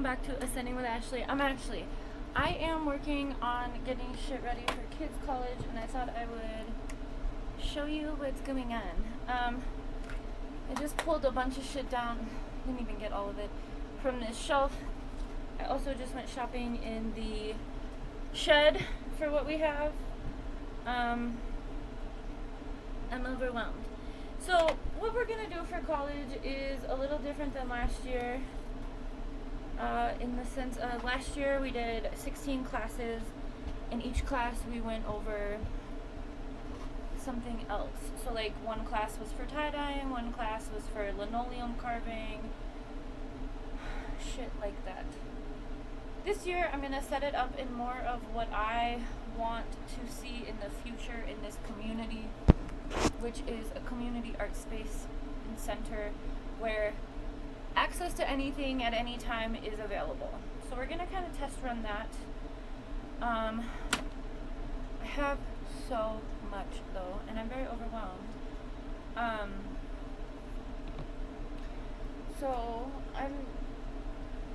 back to Ascending with Ashley. I am working on getting shit ready for kids' college, and I thought I would show you what's going on. I just pulled a bunch of shit down, didn't even get all of it, from this shelf. I also just went shopping in the shed for what we have. I'm overwhelmed. So what we're gonna do for college is a little different than last year. In the sense of last year we did 16 classes. In each class we went over something else. So like one class was for tie-dyeing, one class was for linoleum carving, shit like that. This year I'm gonna set it up in more of what I want to see in the future in this community, which is a community art space and center where access to anything at any time is available. So we're gonna kind of test run that. I have so much though, and I'm very overwhelmed. So I'm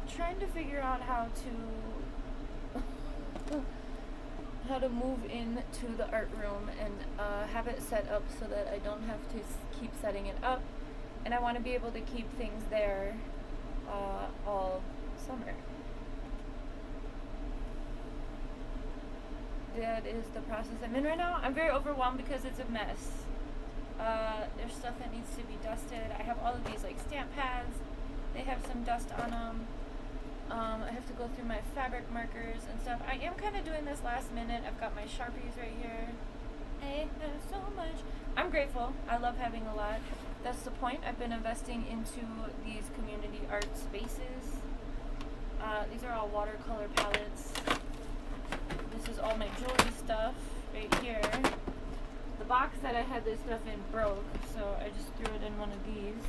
trying to figure out how to move into the art room and have it set up so that I don't have to keep setting it up. And I want to be able to keep things there all summer. That is the process I'm in right now. I'm very overwhelmed because it's a mess. There's stuff that needs to be dusted. I have all of these like stamp pads. They have some dust on them. I have to go through my fabric markers and stuff. I am kind of doing this last minute. I've got my Sharpies right here. I have so much. I'm grateful. I love having a lot. That's the point. I've been investing into these community art spaces. These are all watercolor palettes. This is all my jewelry stuff right here. The box that I had this stuff in broke, so I just threw it in one of these.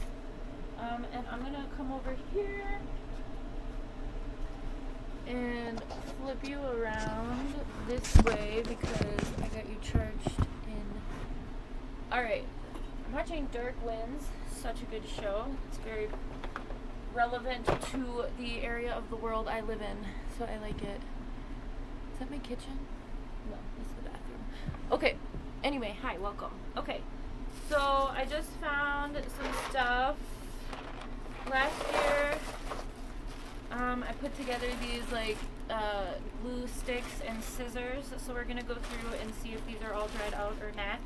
And I'm gonna come over here and flip you around this way because I got you charged in. Alright, I'm watching Dark Winds, such a good show. It's very relevant to the area of the world I live in, so I like it. Is that my kitchen? No, that's the bathroom. Okay, anyway, hi, welcome. Okay, so I just found some stuff. Last year, I put together these like glue sticks and scissors, so we're gonna go through and see if these are all dried out or not.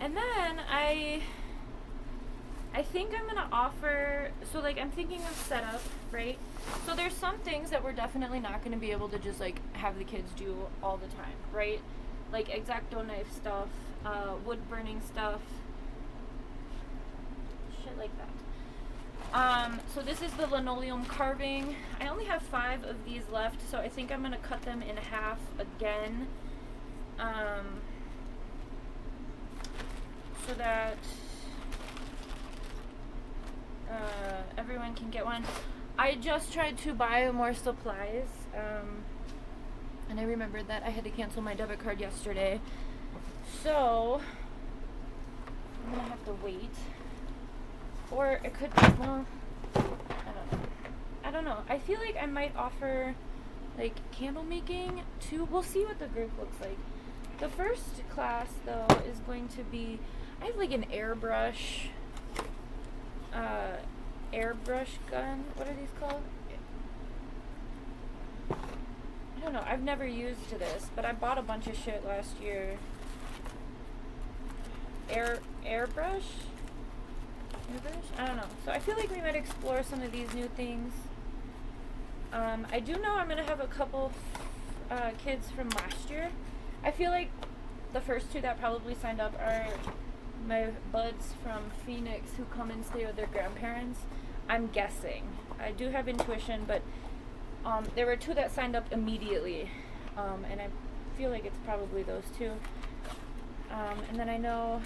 And then I think I'm gonna offer, so like I'm thinking of setup, right? So there's some things that we're definitely not gonna be able to just like have the kids do all the time, right? Like X-Acto knife stuff, wood burning stuff, shit like that. So this is the linoleum carving. I only have 5 of these left, so I think I'm gonna cut them in half again, so that everyone can get one. I just tried to buy more supplies, and I remembered that I had to cancel my debit card yesterday, so I'm gonna have to wait. Or it could be, well, I don't know. I feel like I might offer, like, candle making, too. We'll see what the group looks like. The first class, though, is going to be, I have, like, an airbrush gun. What are these called? I don't know. I've never used this, but I bought a bunch of shit last year. Airbrush? I don't know. So I feel like we might explore some of these new things. I do know I'm going to have a couple kids from last year. I feel like the first 2 that probably signed up are my buds from Phoenix who come and stay with their grandparents. I'm guessing. I do have intuition, but there were 2 that signed up immediately. And I feel like it's probably those 2. And then I know...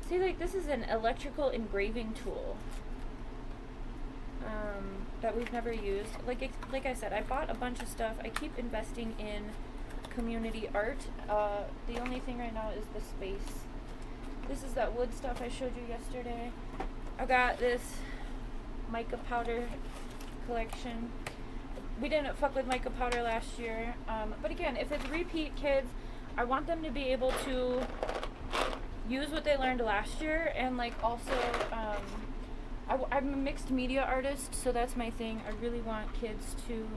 See, like, this is an electrical engraving tool that we've never used. Like I said, I bought a bunch of stuff. I keep investing in community art. The only thing right now is the space. This is that wood stuff I showed you yesterday. I got this mica powder collection. We didn't fuck with mica powder last year, but again, if it's repeat kids, I want them to be able to use what they learned last year, and like also, I'm a mixed media artist, so that's my thing. I really want kids to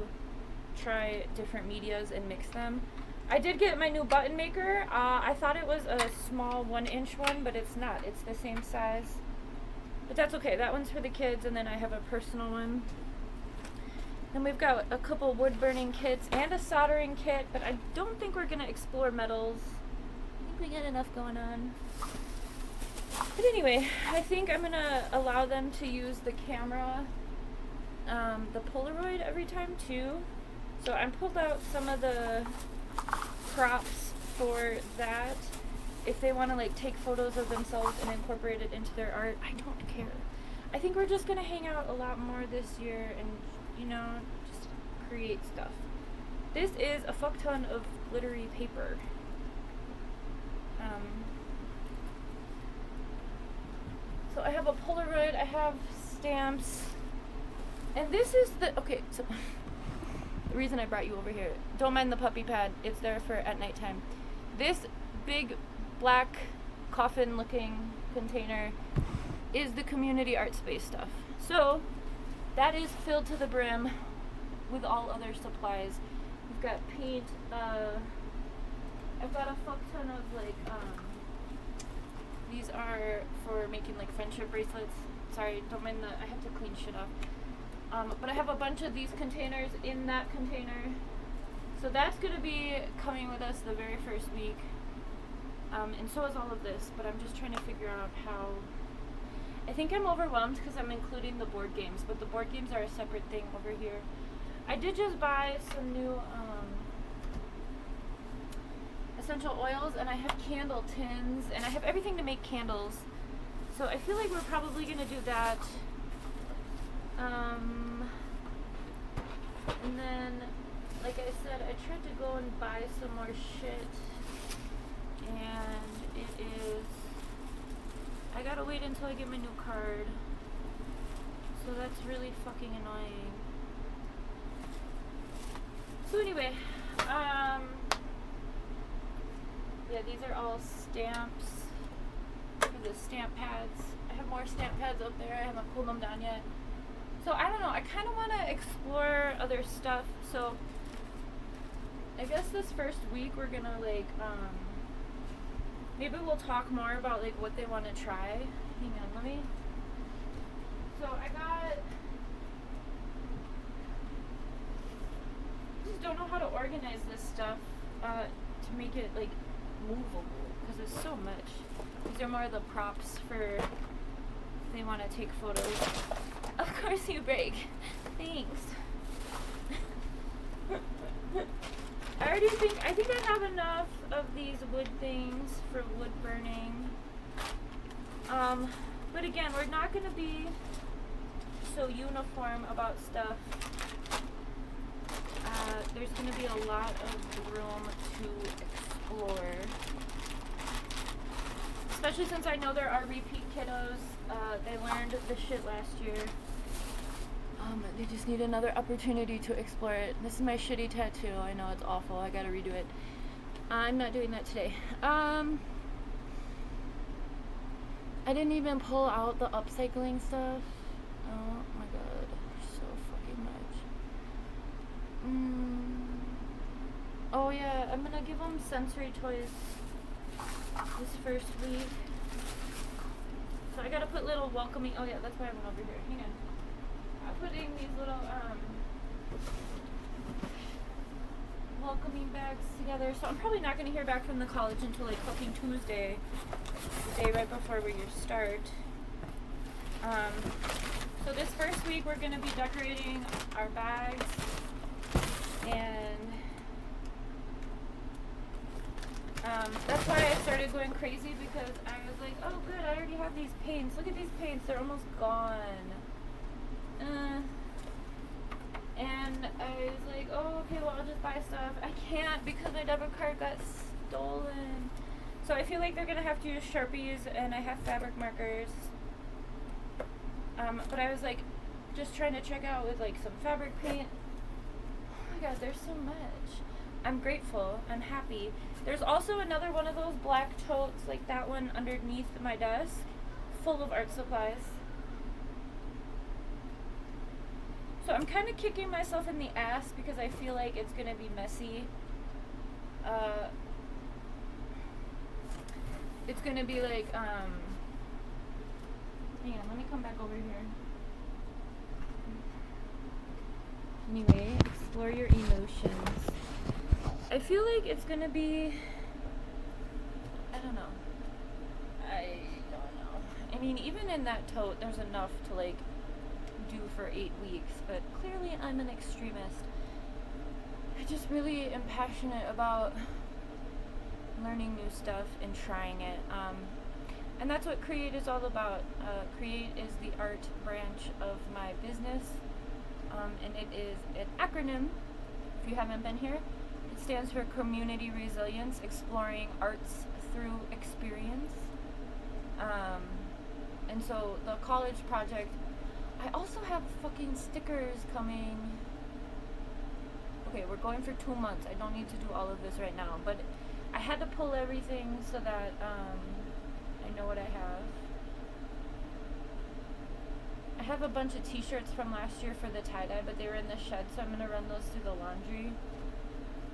try different medias and mix them. I did get my new button maker. I thought it was a small 1-inch one, but it's not. It's the same size. But that's okay. That one's for the kids, and then I have a personal one. Then we've got a couple wood burning kits and a soldering kit, but I don't think we're gonna explore metals. I think we got enough going on. But anyway, I think I'm gonna allow them to use the camera, the Polaroid every time too. So I pulled out some of the props for that. If they want to like take photos of themselves and incorporate it into their art, I don't care. I think we're just gonna hang out a lot more this year and, you know, just create stuff. This is a fuck ton of glittery paper. So I have a Polaroid, I have stamps, and this is the, okay, so the reason I brought you over here, don't mind the puppy pad, it's there for at nighttime. This big black coffin looking container is the community art space stuff. So that is filled to the brim with all other supplies. We've got paint, I've got a fuck ton of like, these are for making like friendship bracelets. Sorry, don't mind I have to clean shit up. But I have a bunch of these containers in that container. So that's gonna be coming with us the very first week. And so is all of this, but I'm just trying to figure out how. I think I'm overwhelmed because I'm including the board games, but the board games are a separate thing over here. I did just buy some new essential oils, and I have candle tins, and I have everything to make candles. So I feel like we're probably gonna do that. And then, like I said, I tried to go and buy some more shit, and it is, I gotta wait until I get my new card, so that's really fucking annoying. So anyway, yeah, these are all stamps for the stamp pads. I have more stamp pads up there, I haven't pulled them down yet. So I don't know, I kind of want to explore other stuff, so I guess this first week we're gonna like, maybe we'll talk more about like what they want to try. Hang on, let me, so I just don't know how to organize this stuff, to make it like movable, because it's so much. These are more of the props for if they want to take photos. Of course you break. Thanks. I think I have enough of these wood things for wood burning. But again, we're not going to be so uniform about stuff. There's going to be a lot of room to explore. Especially since I know there are repeat kiddos. They learned the shit last year. They just need another opportunity to explore it. This is my shitty tattoo. I know it's awful. I gotta redo it. I'm not doing that today. I didn't even pull out the upcycling stuff. Oh my god. So fucking much. Oh yeah, I'm gonna give them sensory toys this first week. So I gotta put little welcoming, oh yeah, that's why I went over here. Hang on. I'm putting these little welcoming bags together. So I'm probably not gonna hear back from the college until like fucking Tuesday, the day right before we start. So this first week we're gonna be decorating our bags, and that's why I started going crazy, because I was like, oh good, I already have these paints. Look at these paints, they're almost gone. And I was like, oh okay, well I'll just buy stuff. I can't because my debit card got stolen. So I feel like they're gonna have to use Sharpies, and I have fabric markers. But I was like, just trying to check out with like some fabric paint. Oh my god, there's so much. I'm grateful. I'm happy. There's also another one of those black totes, like that one underneath my desk, full of art supplies. So I'm kind of kicking myself in the ass because I feel like it's going to be messy. It's going to be like, hang on, let me come back over here. Anyway, explore your emotions. I feel like it's going to be, I don't know. I mean, even in that tote, there's enough to like do for 8 weeks, but clearly I'm an extremist. I just really am passionate about learning new stuff and trying it. And that's what Create is all about. Create is the art branch of my business, and it is an acronym, if you haven't been here. It stands for Community Resilience, Exploring Arts Through Experience. And so the college project, I also have fucking stickers coming. Okay, we're going for 2 months. I don't need to do all of this right now, but I had to pull everything so that I know what I have. I have a bunch of t-shirts from last year for the tie-dye, but they were in the shed, so I'm going to run those through the laundry.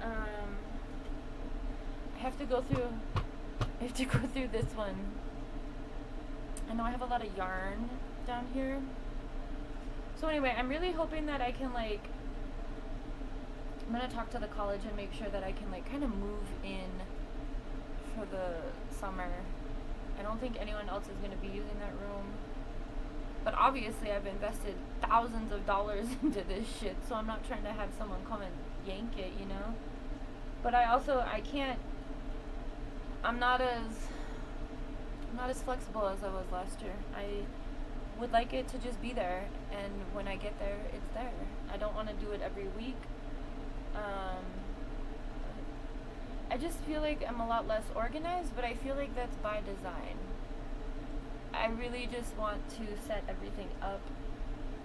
I have to go through this one. I know I have a lot of yarn down here. So anyway, I'm really hoping that I can like, I'm going to talk to the college and make sure that I can like kind of move in for the summer. I don't think anyone else is going to be using that room. But obviously I've invested thousands of dollars into this shit, so I'm not trying to have someone come and yank it, you know? But I can't, I'm not as flexible as I was last year. I would like it to just be there, and when I get there, it's there. I don't want to do it every week. I just feel like I'm a lot less organized, but I feel like that's by design. I really just want to set everything up.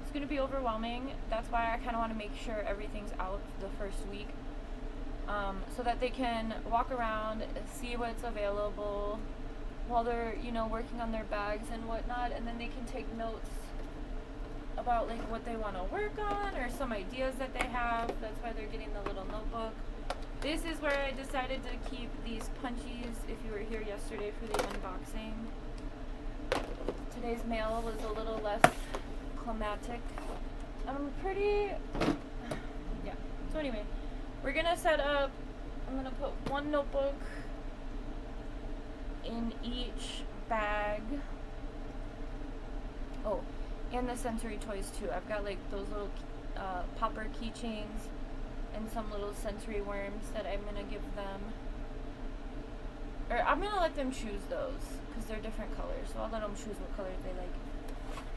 It's going to be overwhelming. That's why I kind of want to make sure everything's out the first week, so that they can walk around, see what's available while they're, working on their bags and whatnot, and then they can take notes about like what they want to work on or some ideas that they have. That's why they're getting the little notebook. This is where I decided to keep these punchies, if you were here yesterday for the unboxing. Today's mail was a little less climatic. Yeah. So anyway, we're gonna set up, I'm gonna put one notebook in each bag. Oh, and the sensory toys too. I've got like those little popper keychains and some little sensory worms that I'm gonna give them. Or I'm gonna let them choose those because they're different colors, so I'll let them choose what colors they like.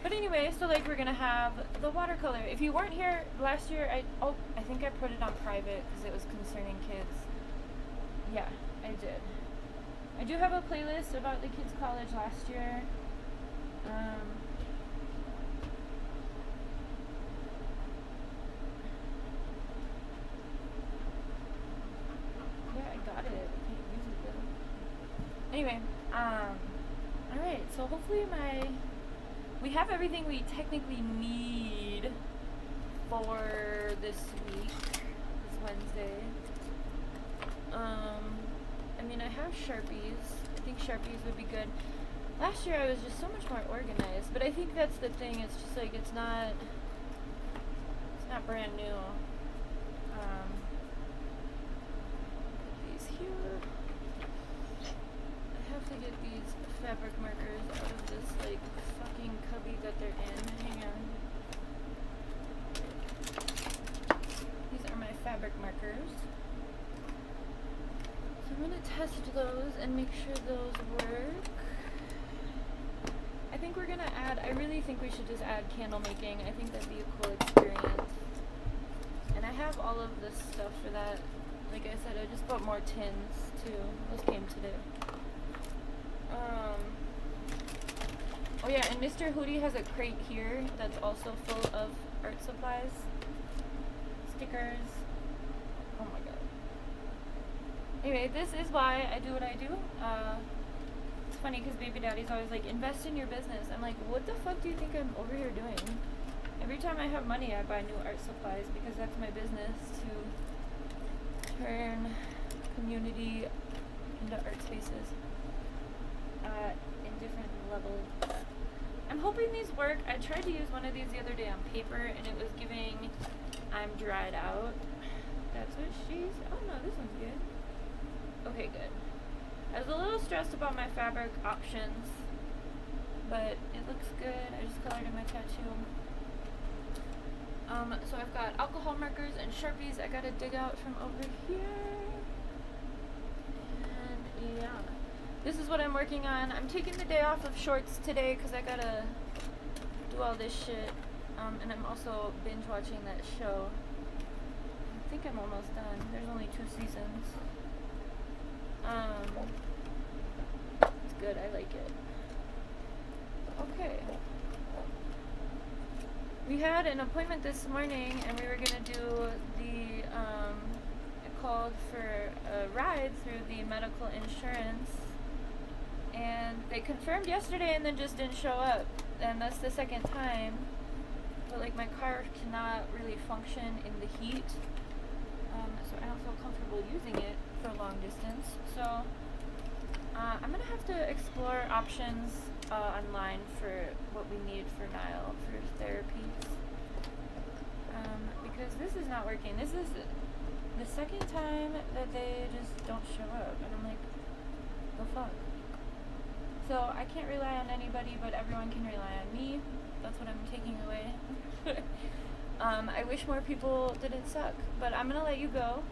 But anyway, so like we're gonna have the watercolor. If you weren't here last year, I think I put it on private because it was concerning kids. Yeah, I did. I do have a playlist about the kids' college last year. Yeah, I got it. I can't use it though. Anyway, alright, so hopefully we have everything we technically need for this week, this Wednesday. I have Sharpies. I think Sharpies would be good. Last year I was just so much more organized, but I think that's the thing. It's just like it's not brand new. Put these here. I have to get these fabric markers out of this like fucking cubby that they're in. Hang on. These are my fabric markers. So I'm gonna test those and make sure those work. I think we're gonna I really think we should just add candle making. I think that'd be a cool experience. And I have all of this stuff for that. Like I said, I just bought more tins too. Those came today. Oh yeah, and Mr. Hootie has a crate here that's also full of art supplies, stickers. Oh my god. Anyway, this is why I do what I do. It's funny because baby daddy's always like, invest in your business. I'm like, what the fuck do you think I'm over here doing? Every time I have money, I buy new art supplies because that's my business, to turn community into art spaces in different levels. I'm hoping these work. I tried to use one of these the other day on paper and it was giving I'm dried out. That's what she's. Oh no, this one's good. Okay, good. I was a little stressed about my fabric options, but it looks good. I just colored in my tattoo. So I've got alcohol markers and Sharpies I gotta dig out from over here. And yeah, this is what I'm working on. I'm taking the day off of shorts today because I gotta do all this shit. And I'm also binge watching that show. I think I'm almost done. There's only 2 seasons. It's good. I like it. Okay. We had an appointment this morning, and we were gonna do the. It called for a ride through the medical insurance, and they confirmed yesterday, and then just didn't show up. And that's the second time. But like my car cannot really function in the heat, so I don't feel comfortable using it for long distance. So I'm gonna have to explore options online for what we need for Niall for therapies, because this is not working. This is the second time that they just don't show up, and I'm like, the fuck. So I can't rely on anybody, but everyone can rely on me. That's what I'm taking away. I wish more people didn't suck, but I'm gonna let you go.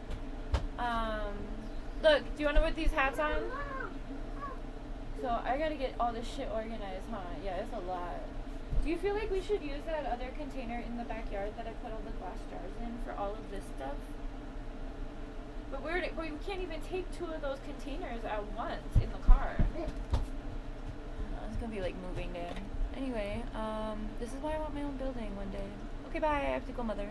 Look, do you wanna put these hats on? So I gotta get all this shit organized, huh? Yeah, it's a lot. Do you feel like we should use that other container in the backyard that I put all the glass jars in for all of this stuff? But we can't even take 2 of those containers at once in the car. It's gonna be like moving day. Anyway, this is why I want my own building one day. Okay, bye. I have to go, mother.